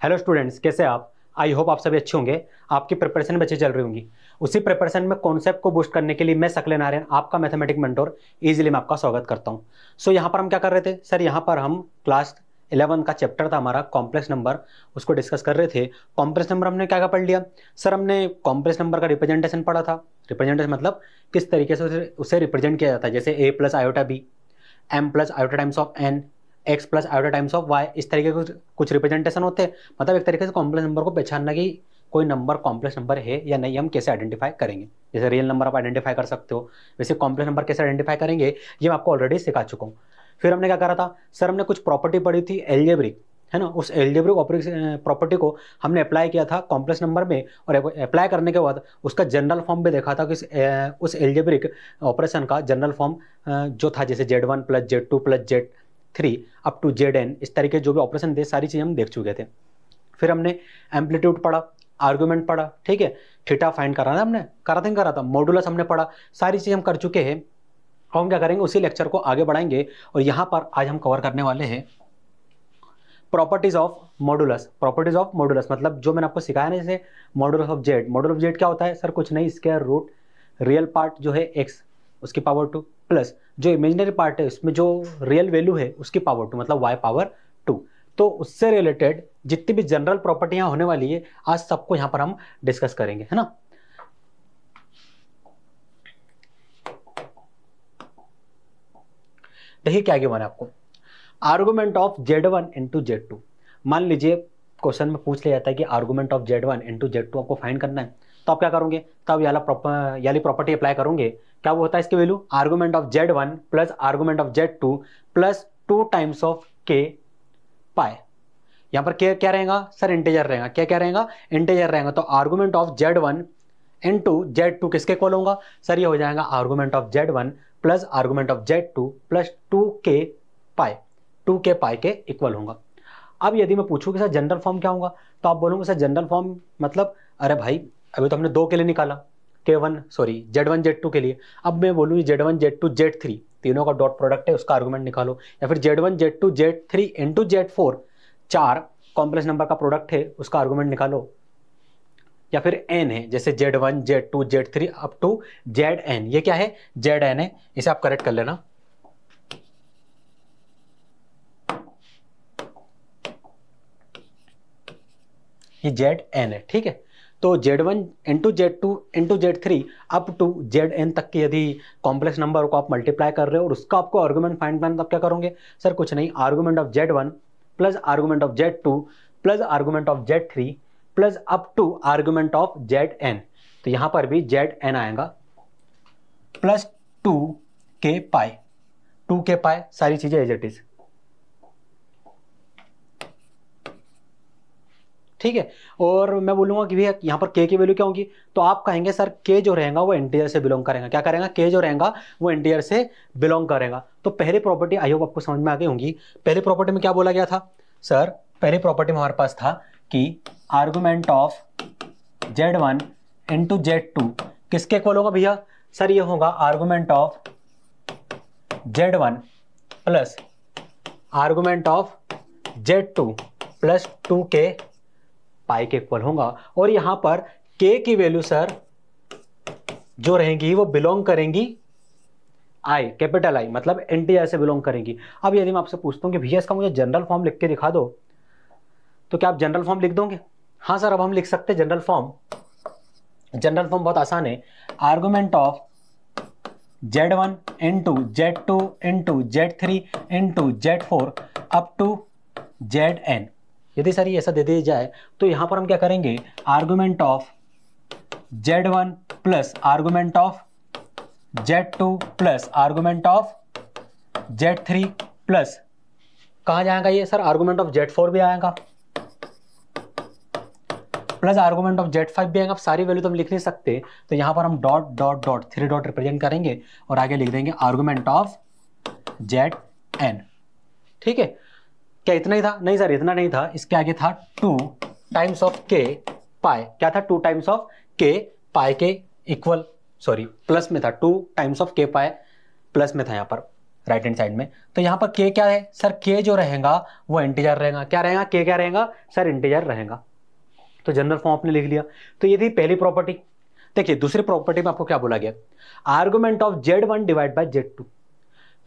Hello students, कैसे आप? I hope आप सभी अच्छे होंगे। आपकी प्रिपरेशन भी अच्छी चल रही होंगी। उसी प्रिपरेशन में कॉन्सेप्ट को बूस्ट करने के लिए मैं सकलेन आर्यन, आपका मैथमेटिक मेंटोर, इजीली मैं आपका स्वागत करता हूं। सो यहाँ पर हम क्या कर रहे थे सर? यहाँ पर हम क्लास 11 का चैप्टर था हमारा कॉम्प्लेक्स नंबर, उसको डिस्कस कर रहे थे। कॉम्प्लेक्स नंबर हमने क्या क्या पढ़ लिया सर? हमने कॉम्प्लेक्स नंबर का रिप्रेजेंटेशन पढ़ा था। रिप्रेजेंटेशन मतलब किस तरीके से उसे रिप्रेजेंट किया जाता है, जैसे a plus iota b, m plus iota times of n, x plus iota times of y। इस तरीके के कुछ रिप्रेजेंटेशन होते हैं। मतलब एक तरीके से कॉम्प्लेक्स नंबर को पहचानना कि कोई नंबर कॉम्प्लेक्स नंबर है या नहीं, हम कैसे आइडेंटिफाई करेंगे। जैसे रियल नंबर आप आइडेंटिफाई कर सकते हो, वैसे कॉम्प्लेक्स नंबर कैसे आइडेंटिफाई करेंगे ये मैं आपको ऑलरेडी सिखा चुका हूँ। फिर हमने क्या करा था सर? हमने कुछ प्रॉपर्टी पढ़ी थी एल्जेब्रिक, है ना। उस एल्जेब्रिक प्रॉपर्टी को हमने अप्लाई किया था कॉम्प्लेक्स नंबर में, और अप्लाई करने के बाद उसका जनरल फॉर्म भी देखा था कि उस एल्जेब्रिक ऑपरेशन का जनरल फॉर्म जो था, जैसे Z1 plus Z2 plus Z3 up to Zn, इस तरीके जो भी ऑपरेशन थे सारी चीज़ें हम देख चुके थे। फिर हमने एम्पलीट्यूड पढ़ा, आर्गुमेंट पढ़ा, ठीक है। थीटा फाइंड करा था हमने, करा था। मॉडुलस हमने पढ़ा, सारी चीज़ हम कर चुके हैं। अब हम क्या करेंगे, उसी लेक्चर को आगे बढ़ाएंगे और यहाँ पर आज हम कवर करने वाले हैं properties of modulus. Properties of modulus मतलब जो मैंने आपको सिखाया ना, जैसे modulus of Z. Modulus of Z क्या होता है सर? कुछ नहीं, स्क्वायर रूट रियल पार्ट जो है x उसकी पावर 2 प्लस जो इमेजिनरी पार्ट है उसमें जो रियल वैल्यू है उसकी पावर 2, मतलब y पावर 2। तो उससे रिलेटेड जितनी भी जनरल प्रॉपर्टियां होने वाली है आज सबको यहाँ पर हम डिस्कस करेंगे, है ना। देखिए क्या गिवन है आपको, argument of Z1 into Z2। मान लीजिए क्वेश्चन में पूछ लिया जाता है कि argument of Z1 into Z2 आपको फाइंड करना है, तो आप क्या करोगे? तब याली प्रॉपर्टी अप्लाई करोगे। क्या वो होता है इसकी value? Argument of Z1 plus argument of Z2 plus 2 times of k पाई। यहाँ पर k क्या रहेगा सर? इंटीजर रहेगा। क्या रहेगा? इंटीजर रहेगा। तो argument of Z1 into Z2 किसके इक्वल होगा सर? ये हो जाएगा argument of Z1 plus argument of Z2 plus 2k pi, 2k पाई के इक्वल होगा। अब यदि मैं पूछूं कि सर जनरल फॉर्म क्या होगा, तो आप बोलोगे सर जनरल फॉर्म मतलब, अरे भाई अभी तो हमने 2 के लिए निकाला, Z1 Z2 के लिए। अब मैं बोलूँ Z1 Z2 Z3 तीनों का डॉट प्रोडक्ट है, उसका आर्गुमेंट निकालो। या फिर Z1 Z2 Z3 into Z4 4 complex number का प्रोडक्ट है, उसका आर्गुमेंट निकालो। या फिर n है, जैसे Z1 Z2 Z3 up to Zn, ये क्या है? Zn है, इसे आप करेक्ट कर लेना। ये Zn है, ठीक है। तो Z1 into Z2 into Z3 up to Zn तक की यदि कॉम्प्लेक्स नंबर को आप मल्टीप्लाई कर रहे हो और उसका आपको आर्गुमेंट फाइंड करना, तब क्या करोगे सर? कुछ नहीं, argument of Z1 plus argument of Z2 plus argument of Z3 plus up to argument of Zn। तो यहां पर भी Zn आएगा प्लस 2k पाई, 2k पाई, सारी चीजें एज इट इज, ठीक है। और मैं बोलूंगा कि भैया यहाँ पर k की वैल्यू क्या होगी, तो आप कहेंगे सर k जो रहेगा वो इंटीजर से बिलोंग करेगा। क्या करेगा? k जो रहेगा वो इंटीजर से बिलोंग करेगा। तो पहली प्रॉपर्टी आई होप आपको समझ में आ गई होंगी। पहली प्रॉपर्टी में क्या बोला गया था सर? पहली प्रॉपर्टी में हमारे पास था कि argument of Z1 into Z2 किसके इक्वल होगा भैया सर? ये होगा argument of Z1 plus argument of Z2 plus 2k पाई के इक्वल होगा। और यहां पर k की वैल्यू सर जो रहेंगी वो बिलोंग करेंगी i, कैपिटल I, मतलब इंटीजर से बिलोंग करेंगी। अब यदि मैं आपसे पूछता हूं कि भैया इसका मुझे जनरल फॉर्म लिख के दिखा दो, तो क्या आप जनरल फॉर्म लिख दोगे? हाँ सर, अब हम लिख सकते हैं जनरल फॉर्म। जनरल फॉर्म बहुत आसान है, argument of Z1 into Z2 into Z3 into Z4 up to Zn। यदि सर ये ऐसा दे दिया जाए तो यहां पर हम क्या करेंगे? Argument of Z1 plus argument of Z2 plus argument of Z3 plus कहां जाएगा ये सर? आर्गुमेंट ऑफ Z4 भी आएगा प्लस आर्गुमेंट ऑफ Z5 भी आएगा। अब सारी वैल्यू तो हम लिख नहीं सकते, तो यहां पर हम dot dot dot 3 dot represent करेंगे और आगे लिख देंगे आर्गुमेंट ऑफ Zn, ठीक है। क्या इतना ही था? नहीं सर, इतना नहीं था, इसके आगे था 2 टाइम्स ऑफ k पाई। क्या था? 2 टाइम्स ऑफ k पाई के इक्वल, सॉरी प्लस में था, 2 times of k pi plus में था यहाँ पर। राइट हैंड साइड में। तो यहाँ पर k क्या है सर, k जो रहेगा वो इंटीजर रहेगा। क्या रहेगा, k क्या रहेगा सर, इंटीजर रहेगा। तो जनरल फॉर्म आपने लिख लिया। तो ये थी पहली प्रॉपर्टी। देखिए दूसरी प्रॉपर्टी में आपको क्या बोला गया, argument of Z1 divide by Z2।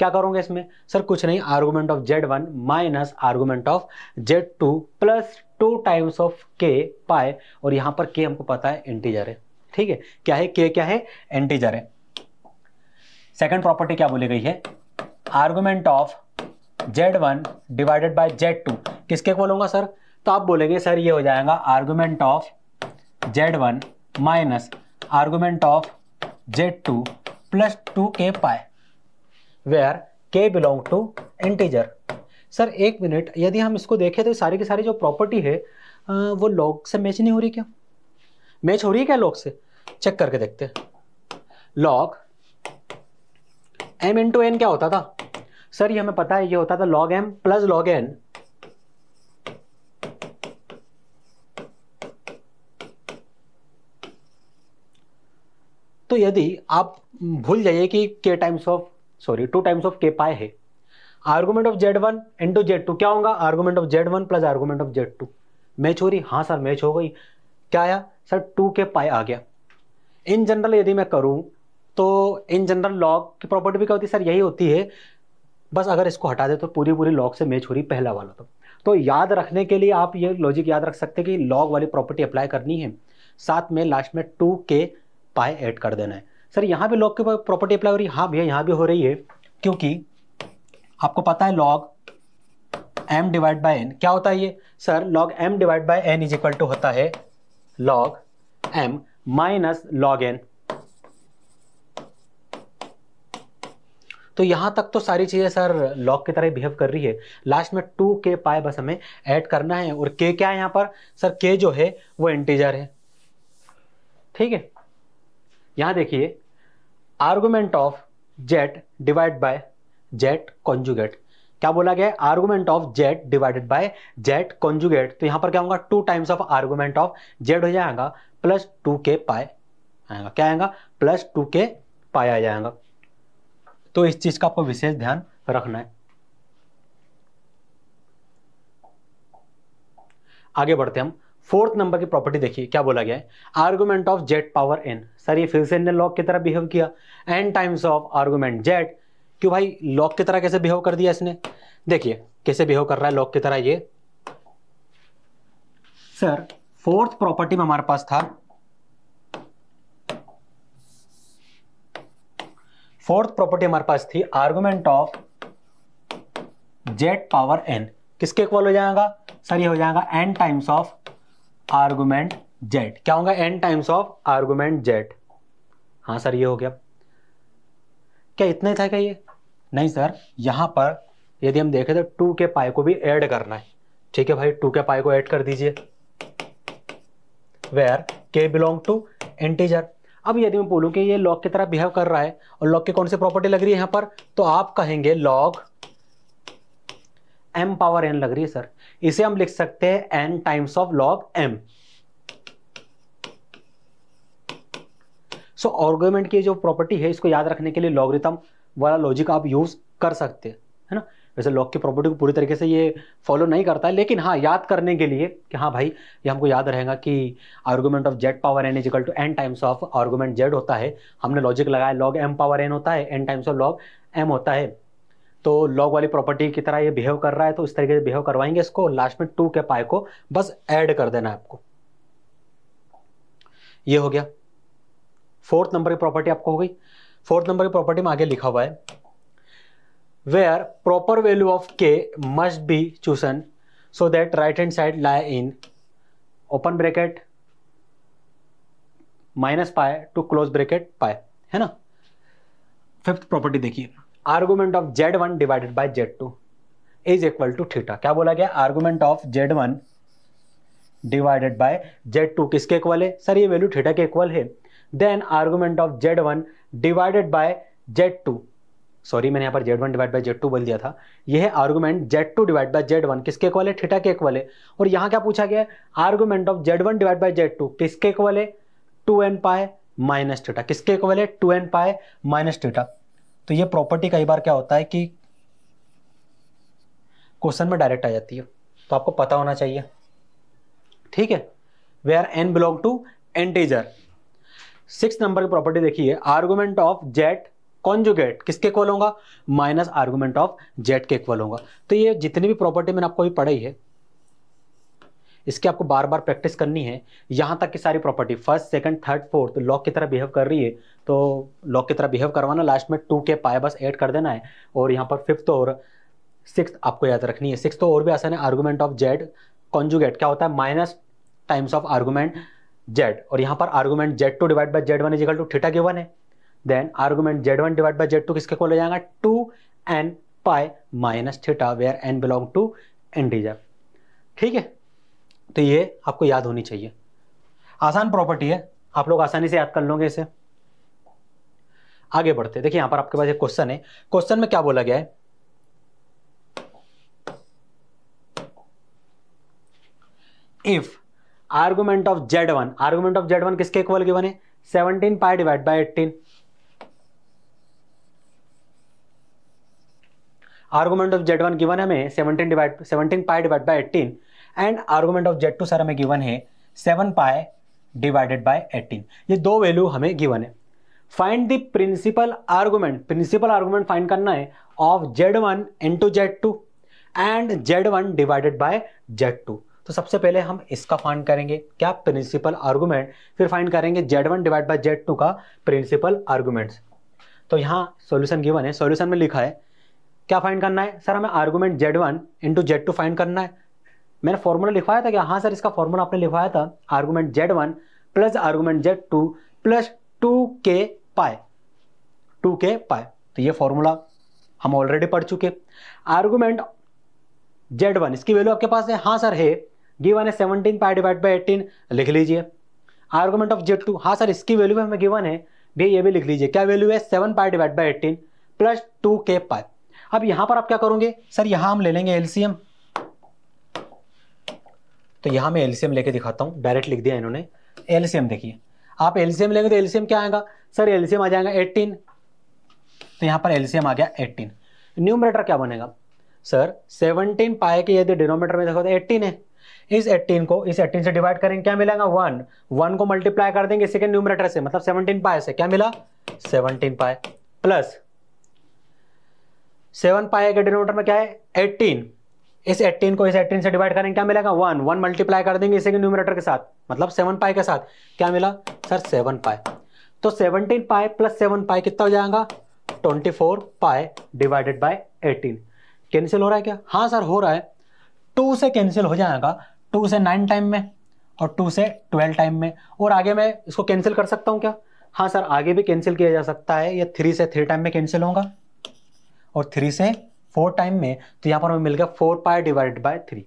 क्या करोगे इसमें सर, कुछ नहीं, argument of Z1 minus argument of Z2 plus 2 times of k पाई, और यहां पर k हमको पता है इंटीजर है। ठीक है, क्या है k, क्या है इंटीजर है। सेकंड प्रॉपर्टी क्या बोली गई है, argument of Z1 divided by Z2 किसके इक्वल होगा सर, तो आप बोलेंगे सर ये हो जाएगा argument of Z1 minus argument of Z2 plus 2k pi where k belong to integer. Sir एक मिनट, यदि हम इसको देखें तो सारी की सारी जो प्रॉपर्टी है वो लॉग से मैच नहीं हो रही क्या, मैच हो रही है क्या लॉग से, चेक करके देखते हैं। लॉग m इंटू एन क्या होता था सर, ये हमें पता है, ये होता था log m plus log n। तो यदि आप भूल जाइए कि k times of 2 times of k पाई है, argument of Z1 into Z2 क्या होगा, argument of Z1 plus argument of Z2। Match हो रही, हाँ सर मैच हो गई। क्या आया सर, 2k पाई आ गया। इन जनरल यदि मैं करूं तो इन जनरल लॉग की प्रॉपर्टी भी क्या होती है सर, यही होती है, बस अगर इसको हटा दे तो पूरी पूरी लॉग से मैच हो रही पहला वाला। तो याद रखने के लिए आप ये लॉजिक याद रख सकते हैं कि लॉग वाली प्रॉपर्टी अप्लाई करनी है, साथ में लास्ट में 2k पाई ऐड कर देना है। सर यहाँ भी लॉग की प्रॉपर्टी अप्लाई हो रही है, हाँ भैया यहाँ भी हो रही है, क्योंकि आपको पता है log m divide by n क्या होता है ये sir, log m divide by n is equal to होता है log m minus log n। तो यहां तक तो सारी चीजें सर लॉग की तरह बिहेव कर रही है, लास्ट में 2k पाई बस हमें ऐड करना है, और k क्या है यहाँ पर सर, k जो है वो इंटीजर है। ठीक है, यहां देखिए argument of z divide by z conjugate, क्या बोला गया है, argument of z divided by z conjugate. तो यहां पर क्या होगा, 2 times of argument of z हो जाएगा प्लस 2k पाई आएगा, क्या आएगा प्लस 2k पाई आ जाएगा। तो इस चीज का आपको विशेष ध्यान रखना है। आगे बढ़ते हम, फोर्थ नंबर की प्रॉपर्टी देखिए क्या बोला गया है, argument of z power n। Sir ये फिर से ने लॉग की तरह बिहेव किया, n times of argument z। क्यों भाई, लॉग की तरह कैसे बिहेव कर दिया इसने, देखिए कैसे बिहेव कर रहा है लॉग की तरह ये। सर फोर्थ प्रॉपर्टी में हमारे पास था, फोर्थ प्रॉपर्टी हमारे पास थी argument of z power n किसके इक्वल हो जाएगा सर, ये हो जाएगा n times of argument z। क्या होगा, n times of argument z। हाँ सर ये हो गया। क्या इतना ही था क्या ये, नहीं सर, यहां पर यदि हम देखें तो 2k पाई को भी ऐड करना है। ठीक है भाई, 2k पाई को ऐड कर दीजिए, where k belong to integer. अब यदि मैं बोलूं कि ये लॉग की तरह बिहेव कर रहा है, और लॉग की कौन सी प्रॉपर्टी लग रही है यहां पर, तो आप कहेंगे लॉग m पावर n लग रही है सर। इसे हम लिख सकते हैं n times of log m। So argument की जो प्रॉपर्टी है इसको याद रखने के लिए लॉगरिथम वाला लॉजिक आप यूज कर सकते हैं, है ना। वैसे लॉग की प्रॉपर्टी को पूरी तरीके से ये फॉलो नहीं करता है, लेकिन हाँ याद करने के लिए कि हाँ भाई ये हमको याद रहेगा कि argument of z power n is equal to n times of argument z होता है। हमने लॉजिक लगाया लॉग m पावर n होता है, n times of log m होता है। तो लॉग वाली प्रॉपर्टी की तरह ये बिहेव कर रहा है, तो इस तरीके से बिहेव करवाएंगे इसको, लास्ट में 2k पाई को बस ऐड कर देना है आपको। ये हो गया, फोर्थ नंबर की प्रॉपर्टी आपको हो गई। फोर्थ नंबर की प्रॉपर्टी में आगे लिखा हुआ है, where proper value of k must be chosen so that right hand side lie in open bracket minus pi to close bracket pi, है ना। फिफ्थ प्रॉपर्टी देखिए, argument of z1 divided by z2 is equal to theta. क्या बोला गया, argument of z1 divided by z2 किसके equal है sir, ये value theta के इक्वल है। Then argument of z1 divided by z2, sorry मैंने यहाँ पर z1 डिवाइड बाय z2 बोल दिया था, यह है argument z2 divide by z1 किसके इक्वल है, थीटा के इक्वल है। और यहाँ क्या पूछा गया है, argument of z1 divide by z2 किसके इक्वल है, 2n पाई माइनस थीटा, किसके इक्वल है 2n पाई माइनस थीटा। तो ये प्रॉपर्टी कई बार क्या होता है कि क्वेश्चन में डायरेक्ट आ जाती है, तो आपको पता होना चाहिए, ठीक है। Where n belong to integer. 6 number की प्रॉपर्टी देखिए, आर्गुमेंट ऑफ जेड कॉन्जुगेट किसके इक्वल होगा, माइनस आर्गुमेंट ऑफ जेड के इक्वल होगा। तो ये जितनी भी प्रॉपर्टी मैंने आपको अभी पढ़ाई है, इसकी आपको बार बार प्रैक्टिस करनी है। यहां तक की सारी property first second third fourth log की तरह बिहेव कर रही है, तो लॉग की तरह बिहेव करवाना, लास्ट में 2 के पाए बस ऐड कर देना है। और यहाँ पर 5th और 6th आपको याद रखनी है। 6th तो और भी आसान है, आर्गुमेंट ऑफ जेड कॉन्जुगेट क्या होता है, minus times of argument Z, और यहाँ पर argument Z two divide by Z one is equal to theta given है। Then argument Z one divide by Z two किसके इक्वल हो जाएगा, 2n pi minus theta where n belong to integer, ठीक है। तो ये आपको याद होनी चाहिए, आसान प्रॉपर्टी है, आप लोग आसानी से याद कर लोगे इसे। आगे बढ़ते देखिए, यहां पर आपके पास एक क्वेश्चन है। क्वेश्चन में क्या बोला गया है, if argument of z1, argument of z1 किसके इक्वल गिवन है, 17 पाई divide bye 18। Argument of z1 given है हमें 17 पाई divide bye 18 and argument of z2 sir हमें गिवन है 7 पाई डिवाइडेड बाय 18। ये दो वैल्यू हमें गिवन है। Find the principal argument, principal argument find करना है of z1 into z2 and z1 divided by z2। तो सबसे पहले हम इसका फाइंड करेंगे, क्या, प्रिंसिपल आर्गुमेंट, फिर फाइंड करेंगे z1 डिवाइड बाय z2 का प्रिंसिपल आर्गुमेंट्स। तो यहाँ सॉल्यूशन गिवन है, सॉल्यूशन में लिखा है क्या फाइंड करना है, सर हमें argument z1 into z2 find करना है। मैंने फॉर्मूला लिखवाया था क्या, हाँ सर इसका फॉर्मूला आपने लिखवाया था, argument z1 plus argument z2 plus 2k पाई, 2k पाई। तो ये फॉर्मूला हम ऑलरेडी पढ़ चुके। आर्गुमेंट z1 इसकी वैल्यू आपके पास है, हाँ सर है, गिवन है 17 पाई डिवाइड बाय 18, लिख लीजिए। आर्गुमेंट ऑफ z2, हाँ सर इसकी वैल्यू भी हमें गिवन है, भी ये भी लिख लीजिए, क्या वैल्यू है, 7 पाई डिवाइड बाय 18 प्लस 2k पाई। अब यहां पर आप क्या करोगे, सर यहां हम ले लेंगे एलसीएम। तो यहां मैं एलसीएम लेके दिखाता हूं, डायरेक्ट लिख दिया इन्होंने। एलसीएम देखिए, आप एलसीएम लेंगे तो एलसीएम क्या आएगा, सर एलसीएम आ जाएगा 18। तो यहां पर एलसीएम आ गया 18। न्यूमरेटर क्या बनेगा, सर 17 पाई के यदि डिनोमिनेटर में देखो तो 18 है, इस 18 को इस 18 से डिवाइड करेंगे, क्या मिलेगा 1, 1 को मल्टीप्लाई कर देंगे सेकंड न्यूमरेटर से, मतलब 17 पाई से क्या मिला 17 पाई, प्लस 7 पाई के डिनोमिनेटर में क्या है 18, इस 18 को इस 18 से डिवाइड करेंगे, क्या मिलेगा 1, 1 मल्टीप्लाई कर देंगे सेकंड न्यूमरेटर के साथ, मतलब 7 पाई के साथ, क्या मिला सर 7 पाई। तो 17 पाई प्लस 7 पाई कितना हो जाएगा 24 पाई डिवाइडेड बाय 18। कैंसिल हो रहा है क्या, हाँ सर हो रहा है, 2 से कैंसिल हो जाएगा, 2 से 9 टाइम में और 2 से 12 टाइम में। और आगे मैं इसको कैंसिल कर सकता हूं क्या, हाँ सर आगे भी कैंसिल किया जा सकता है, ये 3 से 3 टाइम में कैंसिल होगा और 3 से 4 टाइम में, तो यहां पर हमें मिल गया 4 पाई डिवाइडेड बाय 3।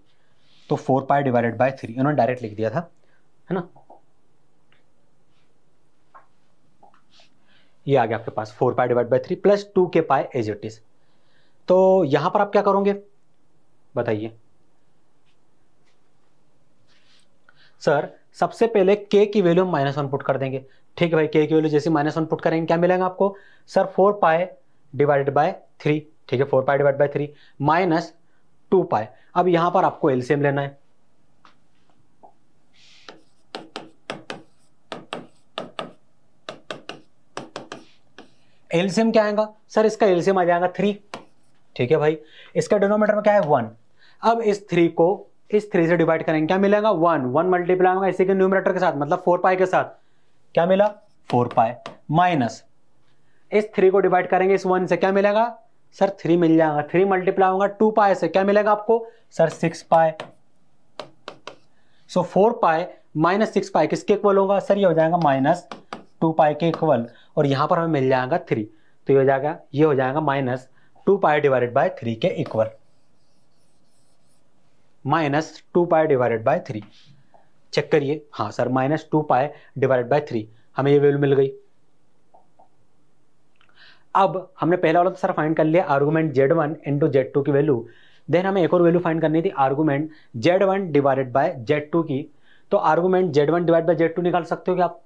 तो 4 पाई डिवाइडेड बाय 3 इन्होंने डायरेक्ट लिख दिया था, है ना। ये आ गया आपके पास 4 pi divide by 3 plus 2k pi as it is. तो यहां पर आप क्या करोगे बताइए, सर सबसे पहले k की वैल्यू हम -1 पुट कर देंगे, ठीक है भाई। k की वैल्यू जैसे -1 पुट करेंगे क्या मिलेगा आपको, सर 4 पाई डिवाइडेड बाय 3, ठीक है 4 पाई डिवाइड बाय 3 माइनस 2 पाई। अब यहां पर आपको एलसीएम लेना है, एलसीएम क्या आएगा, सर इसका एलसीएम आ जाएगा 3, ठीक है भाई। इसका डिनोमिनेटर में क्या है 1, अब इस 3 को इस 3 से डिवाइड करेंगे, क्या मिलेगा 1, 1 मल्टीप्लाई होगा इसी के न्यूमरेटर के साथ, मतलब 4 पाई के साथ, क्या मिला 4 पाई, माइनस इस 3 को डिवाइड करेंगे इस 1 से, क्या मिलेगा सर 3 मिल जाएगा, 3 मल्टीप्लाई होगा 2 पाई से, क्या मिलेगा आपको सर 6 पाई। सो 4 पाई माइनस 6 पाई किसके इक्वल होगा, सर ये हो जाएगा -2 पाई के इक्वल, और यहां पर हमें मिल जाएगा 3, तो ये हो जाएगा -2 पाई डिवाइडेड बाय 3 के equal, -2 pi divided by 3। Check करिए, हाँ सर -2 पाई डिवाइडेड बाय 3 हमें ये वैल्यू मिल गई। अब हमने पहला वाला तो सर फाइंड कर लिया आर्गुमेंट z1 इंटू z2 की वैल्यू, देन हमें एक और वैल्यू फाइंड करनी थी argument z1 divided by z2 की। तो argument z1 divide by z2 निकाल सकते हो क्या आप,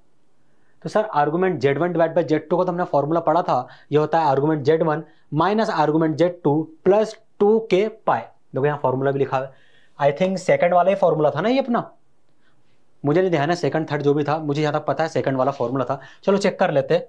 तो sir argument Z1 divide by Z2 को तो हमने फॉर्मूला पढ़ा था, ये होता है argument Z1 minus argument Z2 plus 2k पाई। देखो यहाँ फॉर्मूला भी लिखा है, आई थिंक सेकंड वाला ही फॉर्मूला था ना ये अपना, मुझे नहीं ध्यान है सेकंड थर्ड जो भी था, मुझे यहाँ तक पता है सेकंड वाला फॉर्मूला था। चलो चेक कर लेते हैं।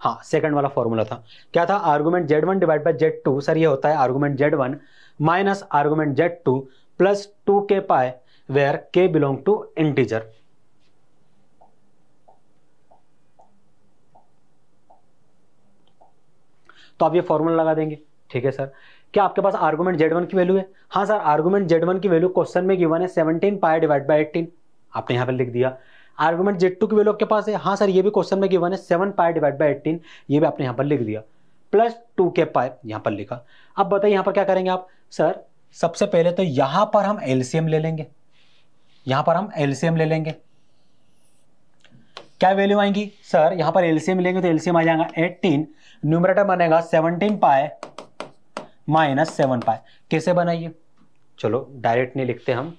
हाँ सेकंड वाला फॉर्मूला था, क्या था, argument Z1 divide by Z2, sir ये होता है argument Z1 minus argument Z2 plus 2k pi where k belong to integer. तो आप ये फॉर्मूला लगा देंगे, ठीक है सर। क्या आपके पास आर्गुमेंट Z1 की वैल्यू है? हाँ सर आर्गुमेंट Z1 की वैल्यू क्वेश्चन में गिवन है 17 पाई डिवाइड बाई 18, आपने यहाँ पे लिख दिया। आर्गुमेंट Z2 की वैल्यू आपके पास है, हाँ सर ये भी क्वेश्चन में गिवन है 7 पाई डिवाइड बाई 18, ये भी आपने यहाँ पर लिख दिया, प्लस 2k पाई यहाँ पर लिखा। अब बताइए यहाँ पर क्या करेंगे आप? सर सबसे पहले तो यहाँ पर हम एलसीएम ले लेंगे, यहाँ पर हम एलसीएम ले लेंगे। क्या वैल्यू आएंगी सर? यहाँ पर एलसीएम लेंगे तो एलसीएम आ जाएगा 18, न्यूमरेटर बनेगा 17 पाई माइनस 7 पाई। कैसे बनाइए? चलो डायरेक्ट नहीं लिखते हम,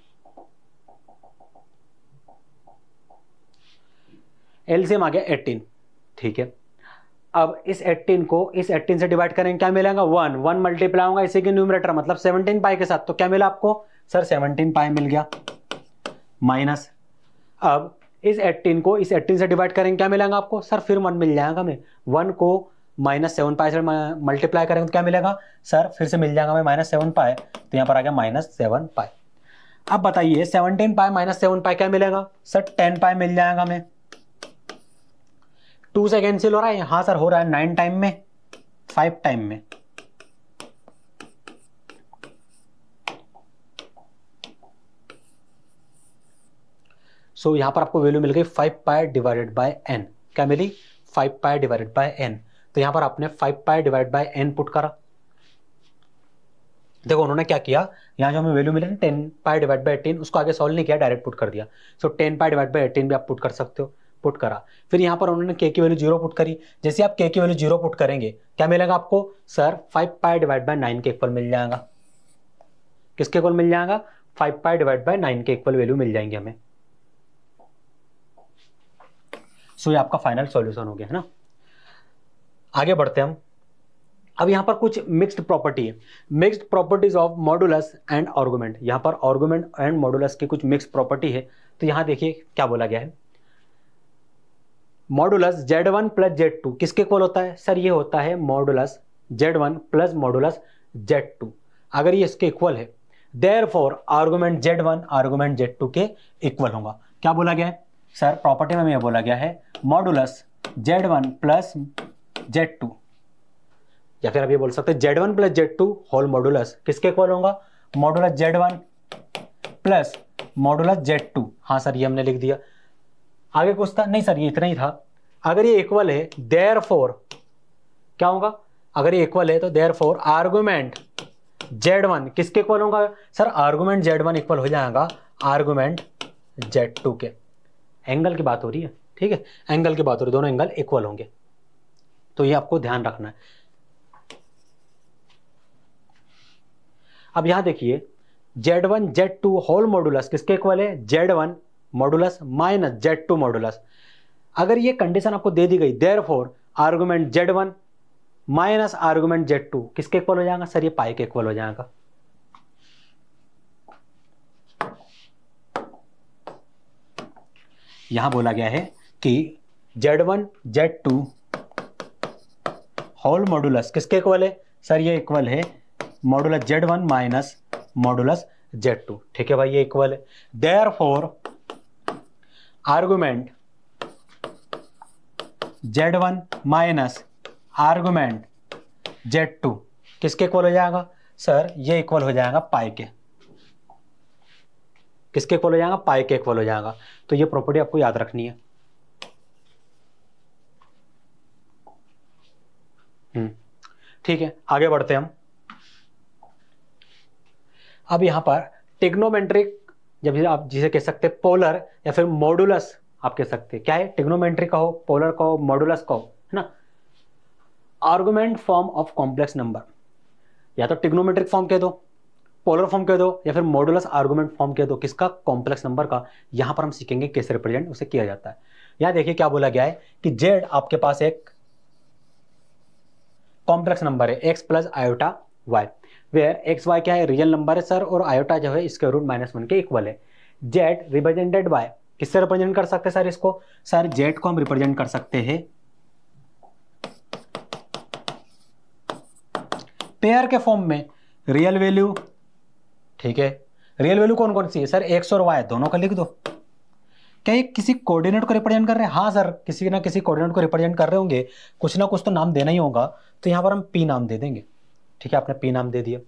एलसीएम आ गया 18, ठीक है। अब इस 18 को इस 18 से डिवाइड करेंगे, क्या मिलेगा? 1 मल्टीप्लाई होगा इसी के न्यूमरेटर मतलब 17 पाई के साथ, तो क्या मिला आपको सर? 17 पाई मिल गया माइनस, अब इस 18 को इस 18 से डिवाइड करेंगे, क्या मिलेगा आपको? सर फिर 1 मिल जाएगा हमें, 1 को माइनस 7 पाई से मल्टीप्लाई करेंगे तो क्या मिलेगा सर? फिर से मिल जाएगा हमें माइनस 7 पाई, तो यहाँ पर आ गया माइनस 7 पाई। अब बताइए 17 पाई माइनस 7 पाई क्या मिलेगा सर? 10 पाई मिल जाएगा हमें। 2 से कैंसिल हो रहा है, हाँ सर हो रहा है, 9 टाइम में 5 टाइम में, सो यहां पर आपको वैल्यू मिल गई 5 पाई डिवाइडेड बाय n। क्या मिली? 5 पाई डिवाइडेड बाय n। तो यहां पर आपने 5 पाई डिवाइड बाय n पुट करा। देखो उन्होंने क्या किया, यहाँ जो हमें वैल्यू मिली ना 10 पाई डिवाइड बाय 18, उसको आगे सॉल्व नहीं किया, डायरेक्ट पुट कर दिया। सो 10 पाई डिवाइड बाय 18 भी आप पुट कर सकते हो, पुट करा। फिर यहाँ पर उन्होंने k की वैल्यू 0 पुट करी। जैसे आप k की वैल्यू 0 पुट करेंगे क्या मिलेगा आपको सर? 5 पाई डिवाइड बाय 9 के इक्वल मिल जाएगा। किसके इक्वल मिल जाएगा? 5 पाई डिवाइड बाय 9 के इक्वल वैल्यू मिल जाएंगे हमें। सो ये आपका फाइनल सॉल्यूशन हो गया है ना। आगे बढ़ते हैं हम। अब यहां पर कुछ मिक्स्ड प्रॉपर्टी है, mixed properties of modulus and argument. यहां पर आर्गुमेंट एंड मॉडुलस की कुछ मिक्स्ड प्रॉपर्टी है। तो यहां देखिए क्या बोला गया है, मॉडुलस Z1 प्लस Z2 किसके इक्वल होता है सर? ये होता है modulus Z1 plus modulus Z2। अगर ये इसके इक्वल है therefore argument Z1 argument Z2 के इक्वल होगा। क्या बोला गया है सर? प्रॉपर्टी में यह बोला गया है मॉडुलस Z1 प्लस Z2, या फिर आप ये बोल सकते हैं Z1 plus Z2 whole modulus किसके इक्वल होगा? Modulus Z1 plus modulus Z2। हाँ सर ये हमने लिख दिया। आगे कुछ था? नहीं सर ये इतना ही था। अगर ये इक्वल है देयरफॉर क्या होगा? अगर ये इक्वल है तो देयरफॉर आर्गुमेंट Z1 किसके इक्वल होगा सर? आर्गुमेंट Z1 इक्वल हो जाएगा आर्गुमेंट Z2 के। एंगल की बात हो रही है, ठीक है, एंगल की बात हो रही है, दोनों एंगल इक्वल होंगे, तो ये आपको ध्यान रखना है। अब यहां देखिए Z1 Z2 होल मॉडुलस किसके इक्वल है? Z1 modulus minus Z2 modulus. अगर ये कंडीशन आपको दे दी गई therefore argument Z1 minus argument Z2 किसके इक्वल हो जाएगा सर? ये पाई के इक्वल हो जाएगा। यहां बोला गया है कि Z1 Z2 होल मॉडुलस किसके इक्वल है सर? ये इक्वल है modulus Z1 minus modulus Z2, ठीक है भाई ये इक्वल है। Therefore argument Z1 minus argument Z2 किसके इक्वल हो जाएगा सर? ये इक्वल हो जाएगा पाई के। किसके इक्वल हो जाएगा? पाई के इक्वल हो जाएगा। तो ये प्रॉपर्टी आपको याद रखनी है। ठीक है आगे बढ़ते हैं हम। अब यहां पर टिग्नोमेट्रिक, जब आप जिसे कह सकते हैं पोलर या फिर मॉडुलस आप कह सकते हैं, क्या है? टिग्नोमेट्रिक कहो, पोलर कहो, मॉडुलस कहो, है ना। Argument form of complex number, या तो टिग्नोमेट्रिक फॉर्म कह दो पोलर फॉर्म कह दो या फिर मॉडुलस आर्गुमेंट फॉर्म कह दो, किसका, कॉम्प्लेक्स नंबर का। यहां पर हम सीखेंगे कैसे रिप्रेजेंट उसे किया जाता है। यहां देखिए क्या बोला गया है कि जेड आपके पास एक कॉम्प्लेक्स नंबर है x plus iota y, where x y क्या है, रियल नंबर है सर, और आयोटा जो है स्क्वायर रूट -1 के इक्वल है। जेड रिप्रेजेंटेड बाय, किससे रिप्रेजेंट कर सकते हैं सर इसको, सर जेड को हम रिप्रेजेंट कर सकते हैं पेयर के फॉर्म में, रियल वैल्यू, ठीक है। रियल वैल्यू कौन कौन सी है सर, एक्स और वाई दोनों का लिख दो। क्या ये किसी कोऑर्डिनेट को रिप्रेजेंट कर रहे हैं, हाँ सर किसी ना किसी कोऑर्डिनेट को रिप्रेजेंट कर रहे होंगे, कुछ ना कुछ तो नाम देना ही होगा, तो यहां पर हम पी नाम दे देंगे, ठीक है। आपने पी नाम दे दिया।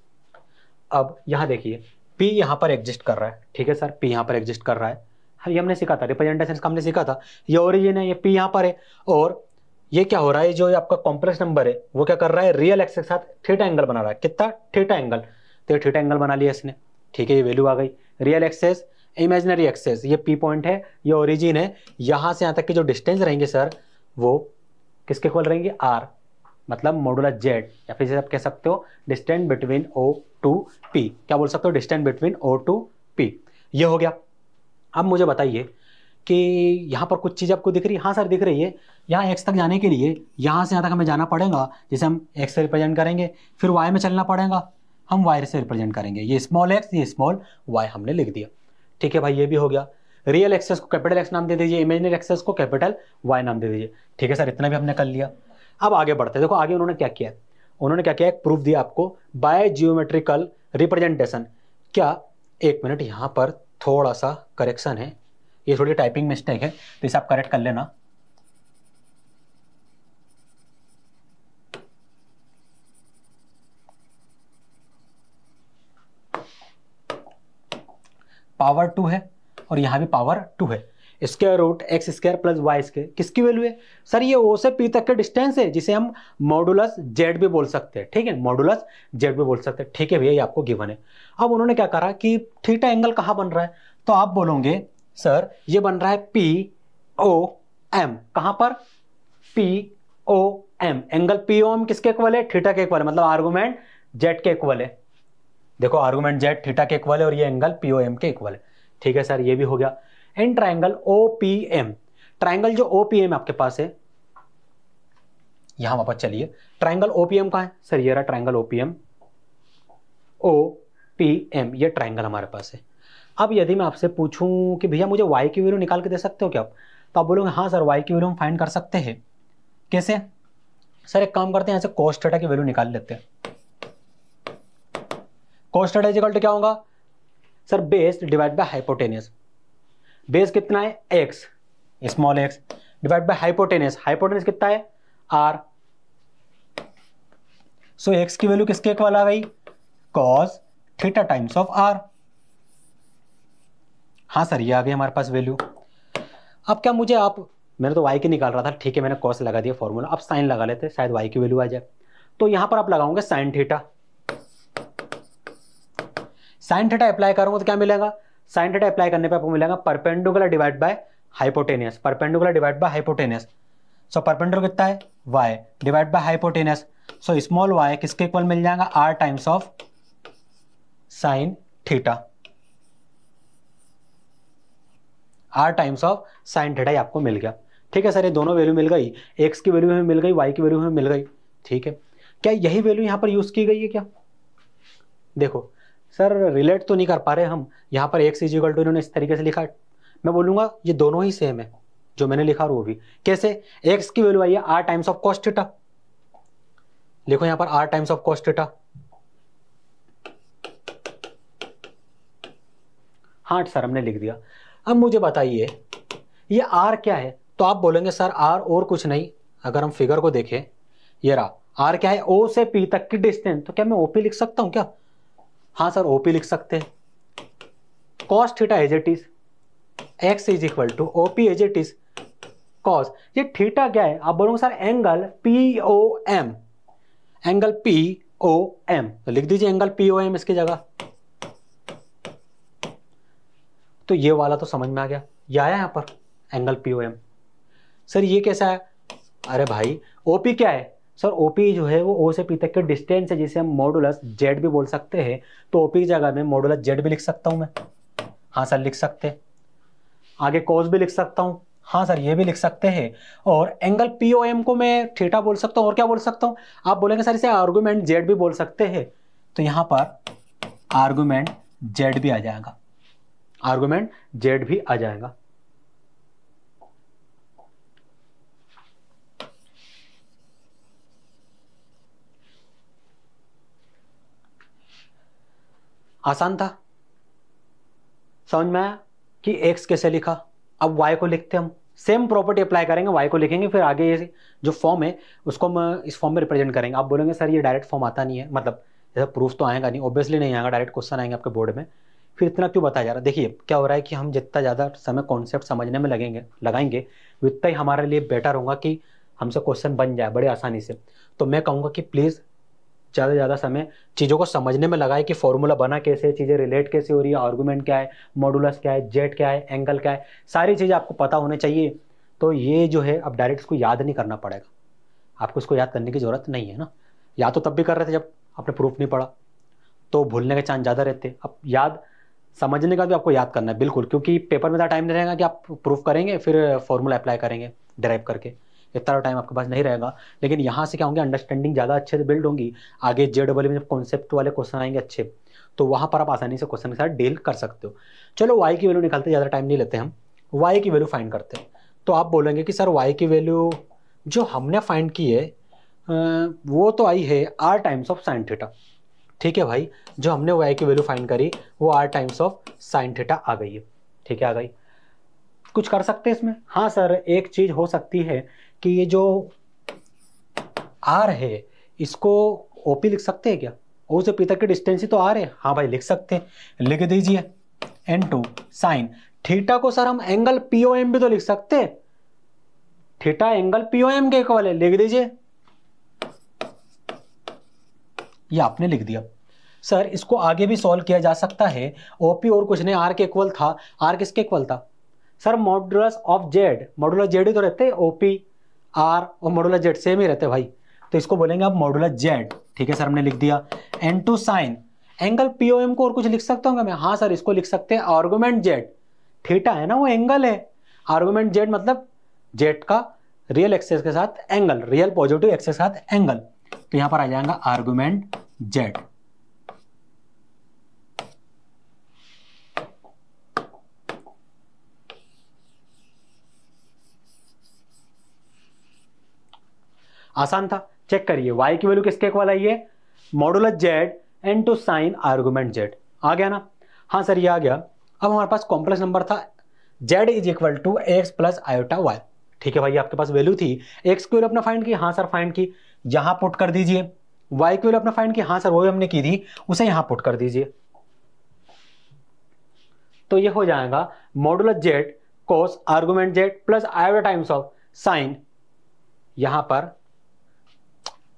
अब यहां देखिए पी यहां पर एग्जिस्ट कर रहा है, ठीक है सर, पी यहां पर एग्जिस्ट कर रहा है। हाँ, ये हमने सीखा था, रिप्रेजेंटेशन का हमने सीखा था। ये ओरिजिन है, ये पी यहां पर है, और ये क्या हो रहा है, जो आपका कॉम्प्लेक्स नंबर है वो क्या कर रहा है, रियल एक्स के साथ थीटा एंगल बना रहा है। कितना, थीटा एंगल। तो ये थीटा एंगल बना लिया इसने, ठीक है। ये वैल्यू आ गई, रियल एक्सेस, इमेजिनरी एक्सेस, ये पी पॉइंट है, ये ओरिजिन है। यहां से यहां तक के जो डिस्टेंस रहेंगे सर वो किसके इक्वल रहेंगे, आर, मतलब मॉडुलस जेड, या फिर आप कह सकते हो distance between O to P. क्या बोल सकते हो, distance between O to P. ये हो गया। अब मुझे बताइए कि यहाँ पर कुछ चीज़ आपको दिख रही है, हाँ सर दिख रही है। यहाँ एक्स तक जाने के लिए यहाँ से यहाँ तक हमें जाना पड़ेगा, जिसे हम एक्स से रिप्रेजेंट करेंगे, फिर वाई में चलना पड़ेगा, हम वाई से रिप्रेजेंट करेंगे। ये स्मॉल एक्स, ये स्मॉल वाई हमने लिख दिया, ठीक है भाई। ये भी हो गया। रियल एक्सेस को कैपिटल एक्स नाम दे दीजिए, इमेजिनरी एक्सेस को कैपिटल वाई नाम दे दीजिए, ठीक है सर। इतना भी हमने कर लिया। अब आगे बढ़ते हैं। देखो आगे उन्होंने क्या किया, उन्होंने क्या किया, एक प्रूफ दिया आपको बाय जियोमेट्रिकल रिप्रेजेंटेशन। क्या, एक मिनट, यहाँ पर थोड़ा सा करेक्शन है, ये थोड़ी टाइपिंग मिस्टेक है, तो इसे आप करेक्ट कर लेना। पावर 2 है और यहां भी पावर 2 है। Square root x square plus y square किसकी वैल्यू है सर, ये ओ से पी तक के डिस्टेंस है, जिसे हम मॉडुलस जेड भी बोल सकते हैं, ठीक है, मॉडुलस जेड भी बोल सकते हैं, ठीक है भैया, ये आपको गिवन है। अब उन्होंने क्या करा कि थीटा एंगल कहां बन रहा है, तो आप बोलोगे सर ये बन रहा है पी ओ एम, कहां पर, P O M. Angle P O M किसके इक्वल है, थीटा के इक्वल है, मतलब आर्गुमेंट जेड के इक्वल है। देखो आर्गुमेंट जेड थीटा के इक्वल है और ये एंगल पी ओ एम के इक्वल है, ठीक है सर। ये भी हो गया। In triangle O P M, triangle जो ओ पी एम आपके पास है, यहां वापस चलिए, ट्राइंगल ओ पी एम कहां है सर, ये रहा triangle O P M, O P M, ये ट्राइंगल हमारे पास है। अब यदि मैं आपसे पूछूं कि भैया मुझे y की वैल्यू निकाल के दे सकते हो क्या आप, तो आप बोलोगे हाँ सर y की वैल्यू हम फाइंड कर सकते हैं। कैसे सर, एक काम करते हैं, यहाँ से cos थीटा की वैल्यू निकाल लेते हैं। cos थीटा इक्वल टू क्या होगा sir, base divide by hypotenuse. Base कितना है x, small x, divide by hypotenuse, hypotenuse कितना है r। सो x की वैल्यू किसके इक्वल आ गई, cos theta times of r। हाँ सर ये आ गई हमारे पास वैल्यू। अब क्या मुझे आप, मैंने तो y की निकाल रहा था, ठीक है, मैंने cos लगा दिया फॉर्मूला, अब साइन लगा लेते हैं, शायद y की वैल्यू आ जाए। तो यहां पर आप लगाओगे sine theta, sine theta apply करूंगा तो क्या मिलेगा, साइन थीटा अप्लाई करने पे आपको मिलेगा perpendicular divide by hypotenuse, perpendicular divide by hypotenuse. So perpendicular कितना है, y divide by hypotenuse. So small y किसके इक्वल मिल जाएगा, r times of sine theta, r times of sine theta आपको मिल गया, ठीक है सर। ये दोनों वैल्यू मिल गई, x की वैल्यू हमें मिल गई, y की वैल्यू हमें मिल गई, ठीक है। क्या यही वैल्यू यहां पर यूज की गई है क्या, देखो सर रिलेट तो नहीं कर पा रहे हम, यहां पर x इज इक्वल टू इन्होंने इस तरीके से लिखा, मैं बोलूंगा ये दोनों ही सेम है, जो मैंने लिखा वो भी। कैसे, x की वैल्यू आई है r times of cos theta, लिखो यहां पर r times of cos theta. हाँ सर हमने लिख दिया। अब मुझे बताइए ये r क्या है, तो आप बोलेंगे सर r और कुछ नहीं, अगर हम फिगर को देखें, ये रहा r क्या है, o से p तक की डिस्टेंस, तो क्या मैं OP लिख सकता हूं क्या, हाँ सर OP लिख सकते हैं। cos theta as it is, x is equal to OP as it is cos, ये थीटा क्या है, आप बोलोगे sir angle POM, angle POM, तो लिख दीजिए एंगल POM इसकी जगह। तो ये वाला तो समझ में आ गया, ये आया यहां पर एंगल POM। सर ये कैसा है, अरे भाई OP क्या है सर ओपी जो है वो ओ से पी तक के डिस्टेंस है, जिसे हम मॉडुलस जेड भी बोल सकते हैं। तो ओपी की जगह में मॉडुलस जेड भी लिख सकता हूं मैं। हाँ सर लिख सकते हैं। आगे कॉस भी लिख सकता हूं। हाँ सर ये भी लिख सकते हैं। और एंगल पीओएम को मैं थीटा बोल सकता हूं। और क्या बोल सकता हूं? आप बोलेंगे सर इसे आर्गुमेंट जेड भी बोल सकते हैं। तो यहां पर आर्गुमेंट जेड भी आ जाएगा। आर्गुमेंट जेड भी आ जाएगा। आसान था, समझ में आया कि x कैसे लिखा। अब y को लिखते हम, सेम प्रॉपर्टी अप्लाई करेंगे, y को लिखेंगे, फिर आगे ये जो फॉर्म है उसको हम इस फॉर्म में रिप्रेजेंट करेंगे। आप बोलेंगे सर ये डायरेक्ट फॉर्म आता नहीं है, मतलब जैसा प्रूफ तो आएगा नहीं, ऑब्वियसली नहीं आएगा, डायरेक्ट क्वेश्चन आएंगे आपके बोर्ड में, फिर इतना क्यों बताया जा रहा है। देखिए क्या हो रहा है कि हम जितना ज़्यादा समय कॉन्सेप्ट समझने में लगाएंगे उतना ही हमारे लिए बेटर होगा कि हमसे क्वेश्चन बन जाए बड़े आसानी से। तो मैं कहूँगा कि प्लीज़ ज़्यादा से ज़्यादा समय चीज़ों को समझने में लगाए कि फॉर्मूला बना कैसे है, चीज़ें रिलेट कैसे हो रही है, आर्गुमेंट क्या है, मॉडुलस क्या है, जेड क्या है, एंगल क्या है, सारी चीज़ें आपको पता होने चाहिए। तो ये जो है अब डायरेक्ट इसको याद नहीं करना पड़ेगा, आपको इसको याद करने की ज़रूरत नहीं है ना। या तो तब भी कर रहे थे जब आपने प्रूफ नहीं पढ़ा, तो भूलने के चांस ज़्यादा रहते। अब याद समझने का भी आपको याद करना है बिल्कुल, क्योंकि पेपर में ज़्यादा टाइम नहीं रहेगा कि आप प्रूफ करेंगे फिर फॉर्मूला अप्लाई करेंगे डिराइव करके, इतना टाइम आपके पास नहीं रहेगा। लेकिन यहाँ से क्या होंगे, अंडरस्टैंडिंग ज़्यादा अच्छे से बिल्ड होंगी। आगे जेडब्ल्यू में जब कॉन्सेप्ट वाले क्वेश्चन आएंगे अच्छे, तो वहाँ पर आप आसानी से क्वेश्चन के साथ डील कर सकते हो। चलो वाई की वैल्यू निकालते, ज़्यादा टाइम नहीं लेते हम, वाई की वैल्यू फाइंड करते हैं। तो आप बोलेंगे कि सर वाई की वैल्यू जो हमने फाइंड की है वो तो आई है R times of sine theta. ठीक है भाई, जो हमने वाई की वैल्यू फाइंड करी वो R times of sine theta आ गई है। ठीक है, आ गई। कुछ कर सकते हैं इसमें? हाँ सर एक चीज़ हो सकती है कि ये जो आर है इसको ओपी लिख सकते हैं क्या? ओ से पी तक की डिस्टेंस ही तो आर है। हाँ भाई लिख सकते हैं, लिख दीजिए n2 साइन थीटा को सर हम एंगल पीओएम भी तो लिख सकते हैं। थीटा एंगल पीओएम के इक्वल है, लिख दीजिए। ये आपने लिख दिया। सर इसको आगे भी सॉल्व किया जा सकता है। ओपी और कुछ नहीं, आर के इक्वल था। आर किसके इक्वल था sir? Modulus of Z. Modulus Z ही तो रहते हैं, ओपी आर और मॉडुलस जेड सेम ही रहते हैं भाई। तो इसको बोलेंगे आप मॉडुलस जेड। ठीक है सर हमने लिख दिया। n2 साइन एंगल पीओएम को और कुछ लिख सकता हूँ मैं? हाँ सर इसको लिख सकते हैं आर्गुमेंट जेड। थीटा है ना वो एंगल है, आर्गुमेंट जेड मतलब जेड का रियल एक्सेस के साथ एंगल, रियल पॉजिटिव एक्सेस के साथ एंगल। तो यहां पर आ जाएगा आर्गुमेंट जेड। आसान था, चेक करिए y की वैल्यू किसके इक्वल आई है? Modulus Z n2 sine argument Z. आ गया ना? हाँ सर ये आ गया। अब हमारे पास कॉम्प्लेक्स नंबर था z is equal to X plus iota Y. ठीक है भाई आपके पास वैल्यू थी, x की वैल्यू अपना फाइंड की। हाँ सर फाइंड की, यहां पुट कर दीजिए। y की वैल्यू अपना फाइंड की। हाँ सर वो हमने की थी, उसे यहां पुट कर दीजिए। तो ये हो जाएगा modulus Z cos argument z plus iota times of sign. यहां पर